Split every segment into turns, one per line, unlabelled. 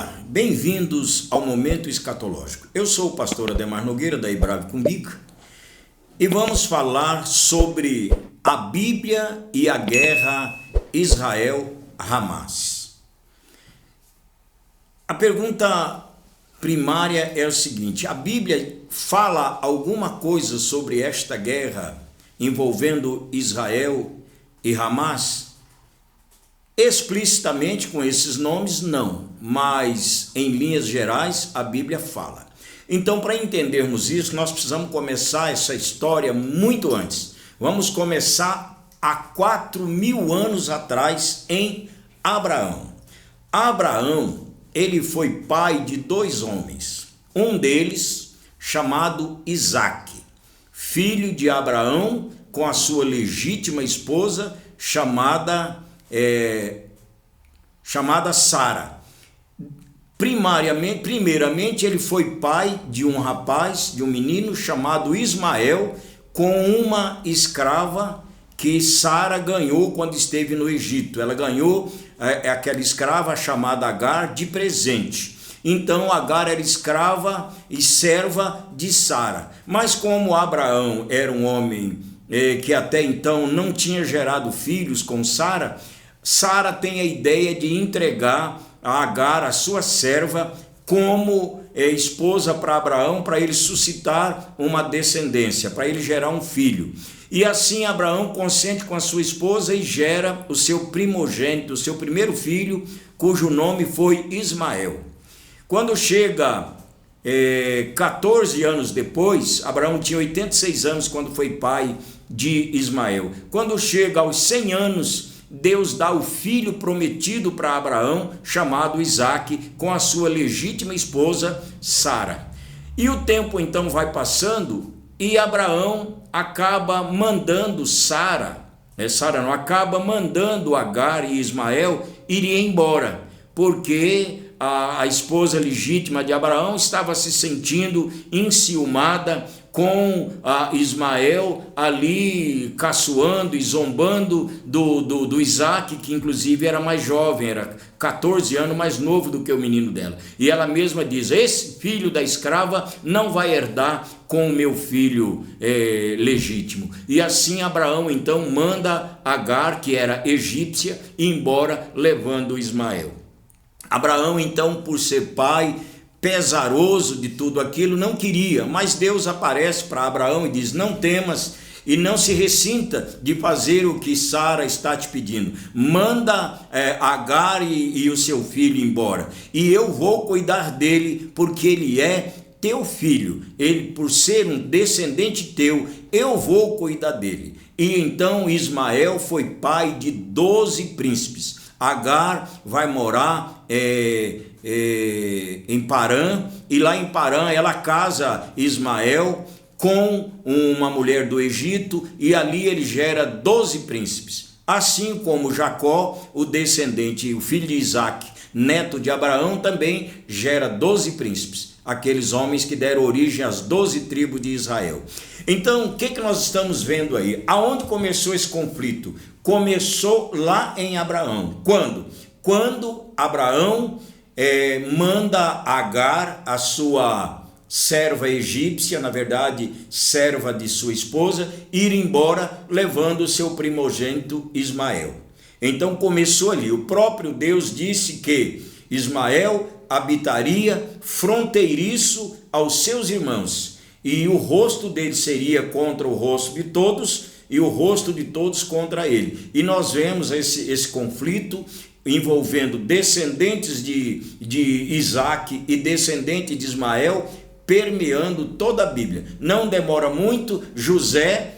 Olá, bem-vindos ao Momento Escatológico. Eu sou o pastor Ademar Nogueira, da Ibrave Cumbica, e vamos falar sobre a Bíblia e a guerra Israel-Hamas. A pergunta primária é o seguinte: a Bíblia fala alguma coisa sobre esta guerra envolvendo Israel e Hamas? Explicitamente com esses nomes, não, mas em linhas gerais a Bíblia fala. Então, para entendermos isso, nós precisamos começar essa história muito antes. Vamos começar há 4.000 anos atrás em Abraão. Abraão, ele foi pai de dois homens, um deles chamado Isaque, filho de Abraão com a sua legítima esposa chamada Sara. Primeiramente, ele foi pai de um rapaz, de um menino chamado Ismael, com uma escrava que Sara ganhou quando esteve no Egito. Ela ganhou aquela escrava chamada Agar de presente. Então Agar era escrava e serva de Sara. Mas como Abraão era um homem que até então não tinha gerado filhos com Sara, Sara tem a ideia de entregar a Agar, a sua serva, como esposa para Abraão, para ele suscitar uma descendência, para ele gerar um filho. E assim Abraão consente com a sua esposa e gera o seu primogênito, o seu primeiro filho, cujo nome foi Ismael. Quando chega 14 anos depois, Abraão tinha 86 anos quando foi pai de Ismael. Quando chega aos 100 anos, Deus dá o filho prometido para Abraão, chamado Isaque, com a sua legítima esposa Sara. E o tempo então vai passando e Abraão acaba mandando acaba mandando Agar e Ismael irem embora, porque a esposa legítima de Abraão estava se sentindo enciumada com Ismael ali caçoando e zombando do Isaque, que inclusive era mais jovem, era 14 anos mais novo do que o menino dela. E ela mesma diz: esse filho da escrava não vai herdar com o meu filho legítimo. E assim Abraão então manda Agar, que era egípcia, ir embora levando Ismael. Abraão então, por ser pai pesaroso de tudo aquilo, não queria, mas Deus aparece para Abraão e diz: não temas e não se ressinta de fazer o que Sara está te pedindo. Manda Agar e o seu filho embora, e eu vou cuidar dele, porque ele é teu filho. Ele, por ser um descendente teu, eu vou cuidar dele. E então Ismael foi pai de 12 príncipes. Agar vai morar em Parã, e lá em Parã ela casa Ismael com uma mulher do Egito, e ali ele gera 12 príncipes. Assim como Jacó, o descendente, o filho de Isaque, neto de Abraão, também gera 12 príncipes, aqueles homens que deram origem às 12 tribos de Israel. Então, o que nós estamos vendo aí? Aonde começou esse conflito? Começou lá em Abraão. Quando? Quando Abraão manda Agar, a sua serva egípcia, na verdade serva de sua esposa, ir embora levando o seu primogênito Ismael. Então começou ali. O próprio Deus disse que Ismael habitaria fronteiriço aos seus irmãos, e o rosto dele seria contra o rosto de todos, e o rosto de todos contra ele. E nós vemos esse conflito envolvendo descendentes de Isaque e descendentes de Ismael, permeando toda a Bíblia. Não demora muito, José,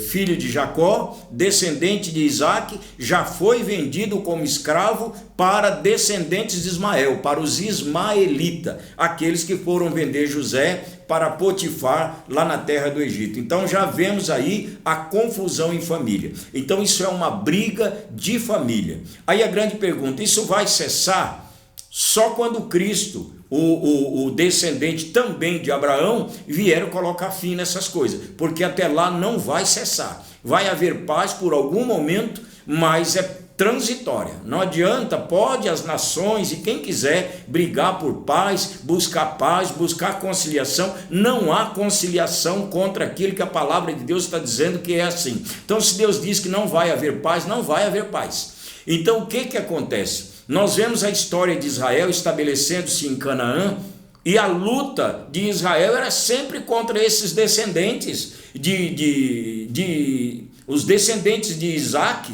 filho de Jacó, descendente de Isaque, já foi vendido como escravo para descendentes de Ismael, para os ismaelitas, aqueles que foram vender José para Potifar lá na terra do Egito. Então já vemos aí a confusão em família. Então isso é uma briga de família. Aí a grande pergunta: isso vai cessar só quando Cristo, o descendente também de Abraão, vier colocar fim nessas coisas, porque até lá não vai cessar. Vai haver paz por algum momento, mas é transitória. Não adianta, pode as nações e quem quiser brigar por paz, buscar conciliação. Não há conciliação contra aquilo que a palavra de Deus está dizendo que é assim. Então, se Deus diz que não vai haver paz, não vai haver paz. Então, o que acontece? Nós vemos a história de Israel estabelecendo-se em Canaã, e a luta de Israel era sempre contra esses descendentes os descendentes de Isaac,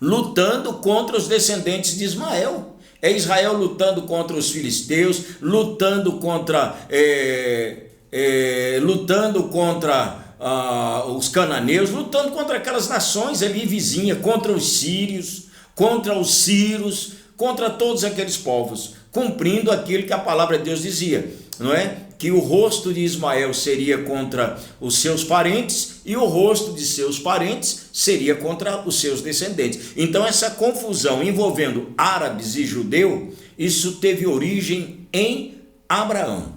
lutando contra os descendentes de Ismael. É Israel lutando contra os filisteus, lutando contra os cananeus, lutando contra aquelas nações ali vizinhas, contra os sírios, contra os ciros, contra todos aqueles povos, cumprindo aquilo que a palavra de Deus dizia, não é? Que o rosto de Ismael seria contra os seus parentes e o rosto de seus parentes seria contra os seus descendentes. Então essa confusão envolvendo árabes e judeu, isso teve origem em Abraão,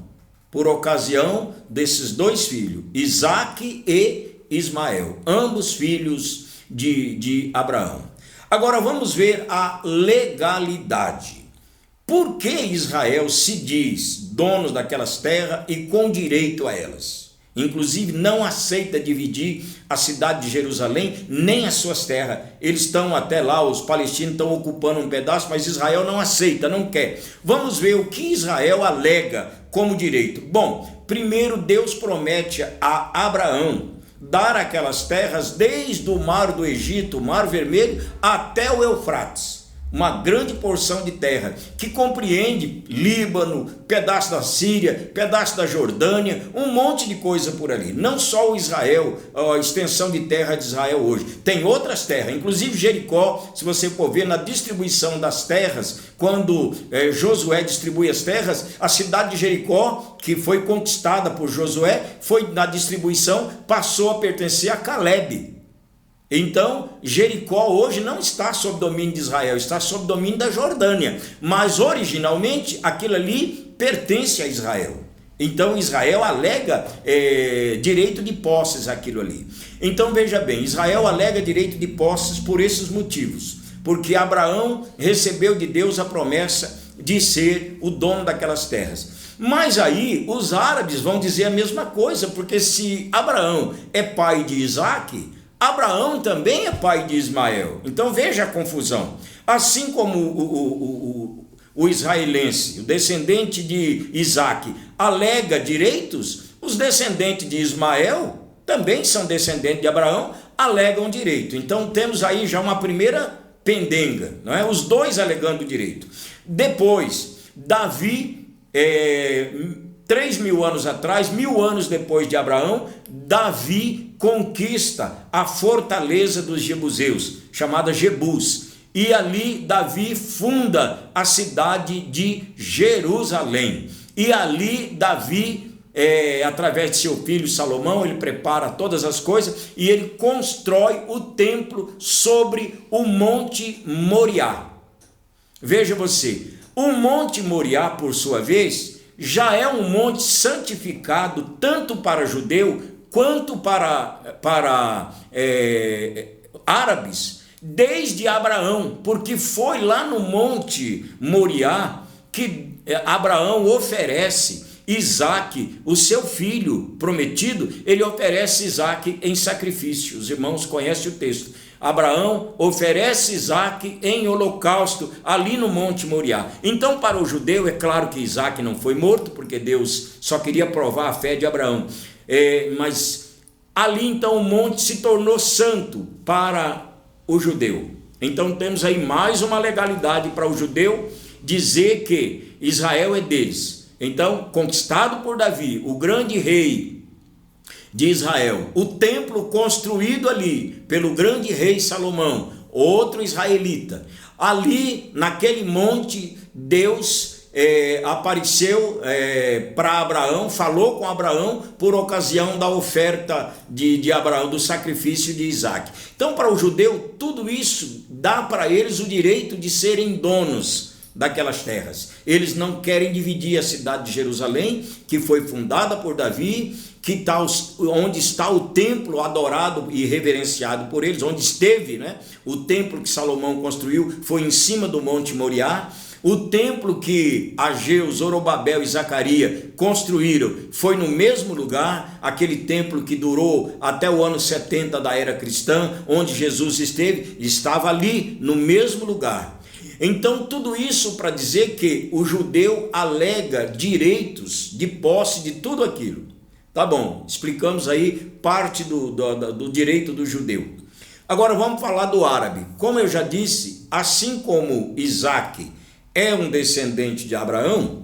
por ocasião desses dois filhos, Isaque e Ismael, ambos filhos de Abraão. Agora vamos ver a legalidade. Por que Israel se diz dono daquelas terras e com direito a elas? Inclusive não aceita dividir a cidade de Jerusalém, nem as suas terras. Eles estão até lá, os palestinos estão ocupando um pedaço, mas Israel não aceita, não quer. Vamos ver o que Israel alega como direito. Bom, primeiro Deus promete a Abraão dar aquelas terras desde o mar do Egito, o mar vermelho, até o Eufrates. Uma grande porção de terra que compreende Líbano, pedaço da Síria, pedaço da Jordânia, um monte de coisa por ali. Não só o Israel, a extensão de terra de Israel hoje, tem outras terras, inclusive Jericó. Se você for ver na distribuição das terras, quando Josué distribui as terras, a cidade de Jericó, que foi conquistada por Josué, foi na distribuição, passou a pertencer a Calebe. Então, Jericó hoje não está sob domínio de Israel, está sob domínio da Jordânia, mas originalmente aquilo ali pertence a Israel. Então Israel alega direito de posses aquilo ali. Então veja bem, Israel alega direito de posses por esses motivos, porque Abraão recebeu de Deus a promessa de ser o dono daquelas terras. Mas aí os árabes vão dizer a mesma coisa, porque se Abraão é pai de Isaque, Abraão também é pai de Ismael. Então veja a confusão. Assim como o israelense, o descendente de Isaque, alega direitos, os descendentes de Ismael, também são descendentes de Abraão, alegam direito. Então temos aí já uma primeira pendenga, não é? Os dois alegando direito. Depois, Davi, 3.000 anos atrás, 1.000 anos depois de Abraão, Davi conquista a fortaleza dos jebuseus, chamada Jebus, e ali Davi funda a cidade de Jerusalém, e ali Davi, através de seu filho Salomão, ele prepara todas as coisas, e ele constrói o templo sobre o Monte Moriá. Veja você, o Monte Moriá, por sua vez, já é um monte santificado tanto para judeu quanto para árabes, desde Abraão, porque foi lá no Monte Moriá que Abraão oferece Isaque, o seu filho prometido, ele oferece Isaque em sacrifício. Os irmãos conhecem o texto. Abraão oferece Isaque em holocausto ali no Monte Moriá. Então, para o judeu, é claro que Isaque não foi morto, porque Deus só queria provar a fé de Abraão. Mas ali então o monte se tornou santo para o judeu. Então temos aí mais uma legalidade para o judeu dizer que Israel é deles. Então, conquistado por Davi, o grande rei de Israel, o templo construído ali pelo grande rei Salomão, outro israelita, ali naquele monte Deus apareceu para Abraão, falou com Abraão por ocasião da oferta de Abraão, do sacrifício de Isaque. Então, para o judeu, tudo isso dá para eles o direito de serem donos daquelas terras. Eles não querem dividir a cidade de Jerusalém, que foi fundada por Davi, onde está o templo adorado e reverenciado por eles, onde esteve, né? O templo que Salomão construiu foi em cima do Monte Moriá. O templo que Ageu, Zorobabel e Zacarias construíram foi no mesmo lugar, aquele templo que durou até o ano 70 da era cristã, onde Jesus estava ali no mesmo lugar. Então tudo isso para dizer que o judeu alega direitos de posse de tudo aquilo. Tá bom, explicamos aí parte do direito do judeu. Agora vamos falar do árabe. Como eu já disse, assim como Isaac é um descendente de Abraão,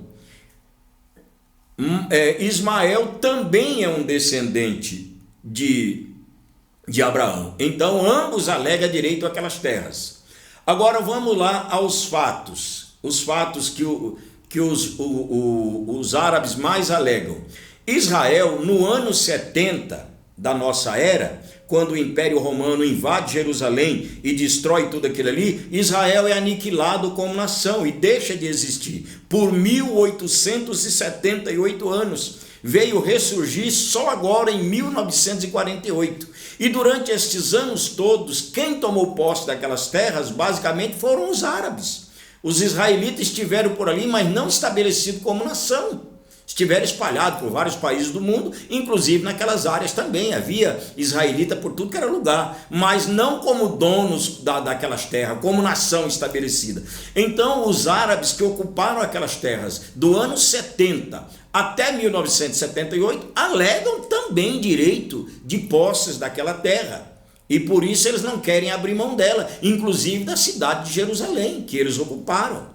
Ismael também é um descendente de Abraão. Então ambos alegam direito àquelas terras. Agora vamos lá aos fatos. Os fatos que os árabes mais alegam. Israel, no ano 70 da nossa era, quando o Império Romano invade Jerusalém e destrói tudo aquilo ali, Israel é aniquilado como nação e deixa de existir. Por 1878 anos, veio ressurgir só agora em 1948. E durante estes anos todos, quem tomou posse daquelas terras, basicamente, foram os árabes. Os israelitas estiveram por ali, mas não estabelecidos como nação. Estiveram espalhados por vários países do mundo, inclusive naquelas áreas também havia israelita por tudo que era lugar, mas não como donos daquelas terras, como nação estabelecida. Então os árabes que ocuparam aquelas terras do ano 70 até 1978 alegam também direito de posses daquela terra, e por isso eles não querem abrir mão dela, inclusive da cidade de Jerusalém, que eles ocuparam.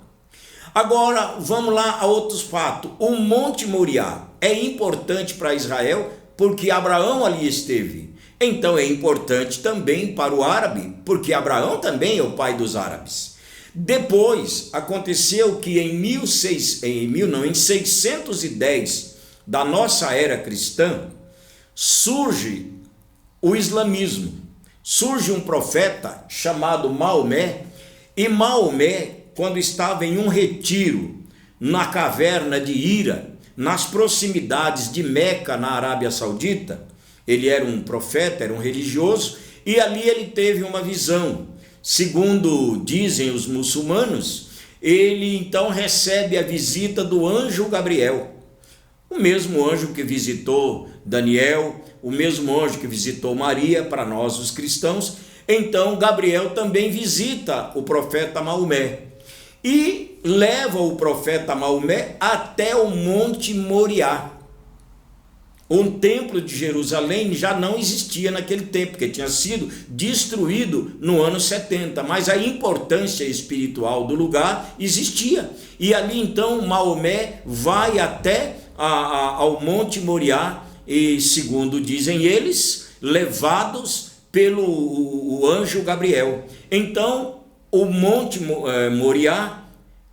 Agora, vamos lá a outros fatos. O Monte Moriá é importante para Israel porque Abraão ali esteve. Então é importante também para o árabe, porque Abraão também é o pai dos árabes. Depois, aconteceu que em 610 da nossa era cristã, surge o islamismo. Surge um profeta chamado Maomé, e Maomé, quando estava em um retiro na caverna de Hira, nas proximidades de Meca, na Arábia Saudita, ele era um profeta, era um religioso, e ali ele teve uma visão. Segundo dizem os muçulmanos, ele então recebe a visita do anjo Gabriel, o mesmo anjo que visitou Daniel, o mesmo anjo que visitou Maria, para nós os cristãos. Então Gabriel também visita o profeta Maomé e leva o profeta Maomé até o Monte Moriá. O templo de Jerusalém já não existia naquele tempo, porque tinha sido destruído no ano 70, mas a importância espiritual do lugar existia. E ali então Maomé vai até ao Monte Moriá, e segundo dizem eles, levados pelo anjo Gabriel. Então o Monte Moriá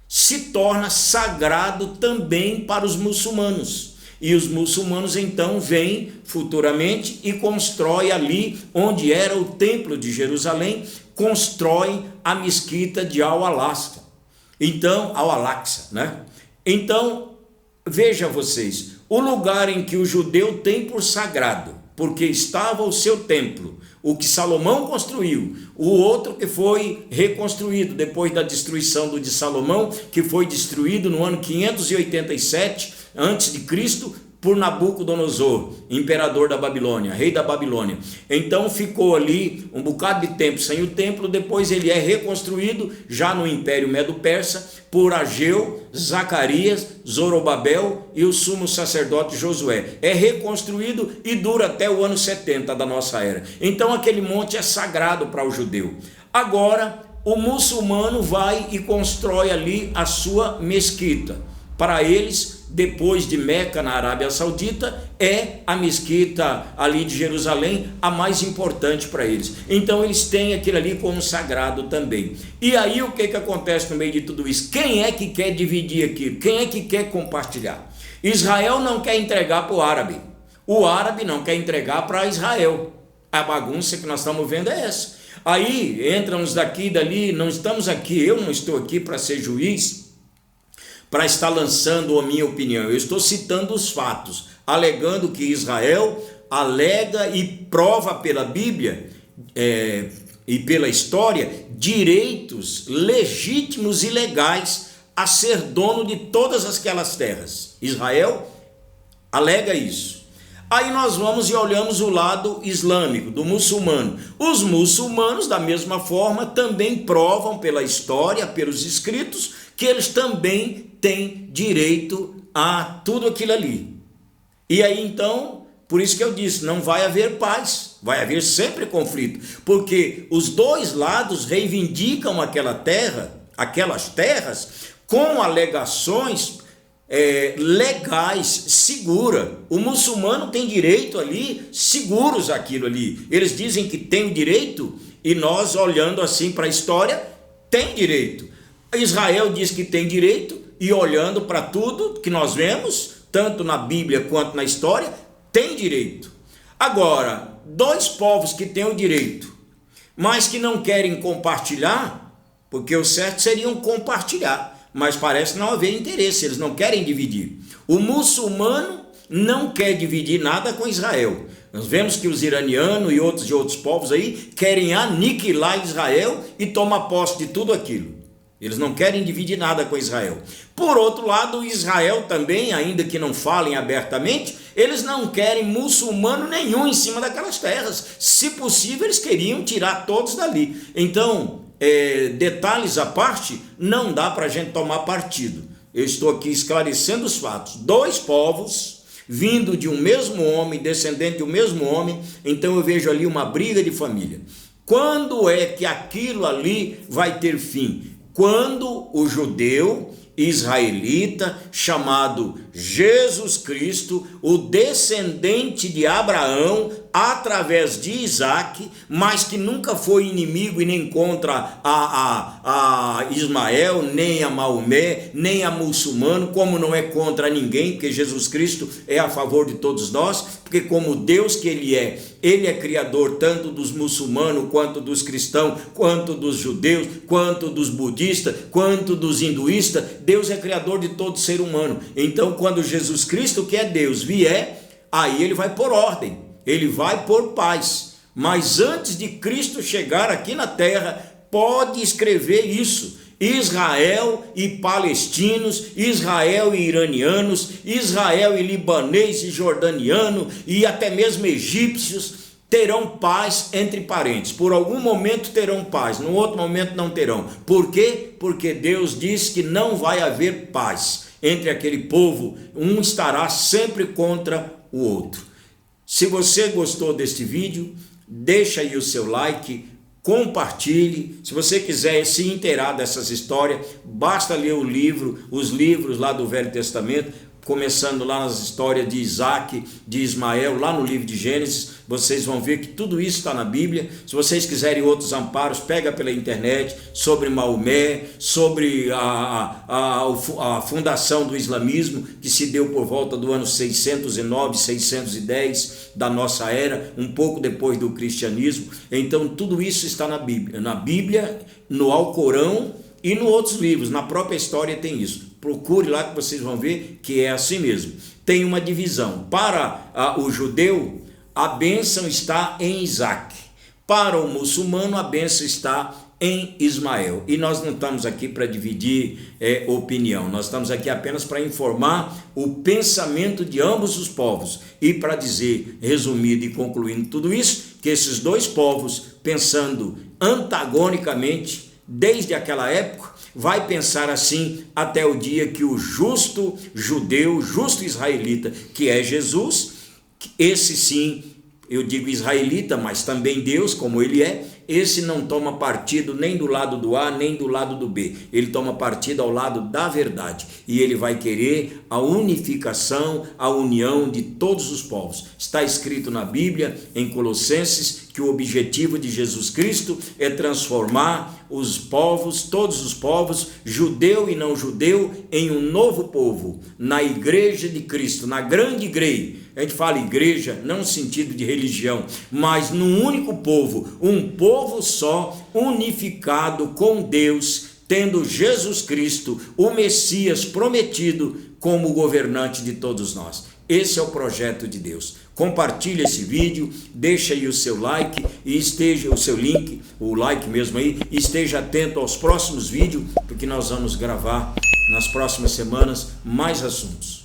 se torna sagrado também para os muçulmanos. E os muçulmanos então vêm futuramente e constroem ali onde era o templo de Jerusalém, constroem a mesquita de Al-Aqsa. Então, Al-Aqsa, né? Então, veja vocês, o lugar em que o judeu tem por sagrado, porque estava o seu templo, o que Salomão construiu, o outro que foi reconstruído depois da destruição do de Salomão, que foi destruído no ano 587 a.C., por Nabucodonosor, imperador da Babilônia, rei da Babilônia. Então ficou ali um bocado de tempo sem o templo, depois ele é reconstruído já no Império Medo-Persa por Ageu, Zacarias, Zorobabel e o sumo sacerdote Josué. É reconstruído e dura até o ano 70 da nossa era. Então aquele monte é sagrado para o judeu. Agora o muçulmano vai e constrói ali a sua mesquita. Para eles, depois de Meca, na Arábia Saudita, é a mesquita ali de Jerusalém a mais importante para eles. Então eles têm aquilo ali como sagrado também. E aí o que acontece no meio de tudo isso? Quem é que quer dividir aquilo? Quem é que quer compartilhar? Israel não quer entregar para o árabe. O árabe não quer entregar para Israel. A bagunça que nós estamos vendo é essa. Aí entram uns daqui e dali, não estamos aqui, eu não estou aqui para ser juiz, para estar lançando a minha opinião. Eu estou citando os fatos, alegando que Israel alega e prova pela Bíblia e pela história direitos legítimos e legais a ser dono de todas aquelas terras. Israel alega isso. Aí nós vamos e olhamos o lado islâmico, do muçulmano. Os muçulmanos, da mesma forma, também provam pela história, pelos escritos, que eles também têm direito a tudo aquilo ali. E aí então, por isso que eu disse, não vai haver paz, vai haver sempre conflito, porque os dois lados reivindicam aquelas terras com alegações legais, segura. O muçulmano tem direito ali, seguros aquilo ali. Eles dizem que tem o direito e nós, olhando assim para a história, tem direito. Israel diz que tem direito e olhando para tudo que nós vemos, tanto na Bíblia quanto na história, tem direito. Agora, dois povos que têm o direito, mas que não querem compartilhar, porque o certo seria compartilhar, mas parece não haver interesse, eles não querem dividir. O muçulmano não quer dividir nada com Israel. Nós vemos que os iranianos e outros povos aí querem aniquilar Israel e tomar posse de tudo aquilo. Eles não querem dividir nada com Israel. Por outro lado, Israel também, ainda que não falem abertamente, eles não querem muçulmano nenhum em cima daquelas terras. Se possível, eles queriam tirar todos dali. Então, detalhes à parte, não dá para a gente tomar partido. Eu estou aqui esclarecendo os fatos. Dois povos, vindo de um mesmo homem, descendente de um mesmo homem, então eu vejo ali uma briga de família. Quando é que aquilo ali vai ter fim? Quando o judeu israelita, chamado Jesus Cristo, o descendente de Abraão, através de Isaac, mas que nunca foi inimigo e nem contra a Ismael, nem a Maomé, nem a muçulmano, como não é contra ninguém, porque Jesus Cristo é a favor de todos nós, porque como Deus que Ele é criador tanto dos muçulmanos, quanto dos cristãos, quanto dos judeus, quanto dos budistas, quanto dos hinduístas. Deus é criador de todo ser humano. Então, quando Jesus Cristo, que é Deus, vier, aí Ele vai pôr ordem, Ele vai pôr paz. Mas antes de Cristo chegar aqui na terra, pode escrever isso: Israel e palestinos, Israel e iranianos, Israel e libanês e jordaniano e até mesmo egípcios terão paz entre parentes. Por algum momento terão paz, no outro momento não terão. Por quê? Porque Deus diz que não vai haver paz entre aquele povo, um estará sempre contra o outro. Se você gostou deste vídeo, deixa aí o seu like, compartilhe. Se você quiser se inteirar dessas histórias, basta ler os livros lá do Velho Testamento, começando lá nas histórias de Isaac, de Ismael, lá no livro de Gênesis, vocês vão ver que tudo isso está na Bíblia. Se vocês quiserem outros amparos, pega pela internet, sobre Maomé, sobre a fundação do islamismo, que se deu por volta do ano 609, 610 da nossa era, um pouco depois do cristianismo. Então tudo isso está na Bíblia, no Alcorão e nos outros livros, na própria história tem isso. Procure lá que vocês vão ver que é assim mesmo. Tem uma divisão. Para o judeu, a bênção está em Isaac. Para o muçulmano, a bênção está em Ismael. E nós não estamos aqui para dividir opinião. Nós estamos aqui apenas para informar o pensamento de ambos os povos. E para dizer, resumido e concluindo tudo isso, que esses dois povos, pensando antagonicamente, desde aquela época, vai pensar assim até o dia que o justo judeu, justo israelita, que é Jesus, esse sim, eu digo israelita, mas também Deus, como Ele é, esse não toma partido nem do lado do A, nem do lado do B. Ele toma partido ao lado da verdade. E ele vai querer a unificação, a união de todos os povos. Está escrito na Bíblia, em Colossenses, que o objetivo de Jesus Cristo é transformar os povos, todos os povos, judeu e não judeu, em um novo povo, na igreja de Cristo, na grande igreja. A gente fala igreja, não no sentido de religião, mas num único povo, um povo só, unificado com Deus, tendo Jesus Cristo, o Messias prometido, como governante de todos nós. Esse é o projeto de Deus. Compartilhe esse vídeo, deixa aí o seu like e esteja o seu link, o like mesmo aí, e esteja atento aos próximos vídeos, porque nós vamos gravar nas próximas semanas mais assuntos.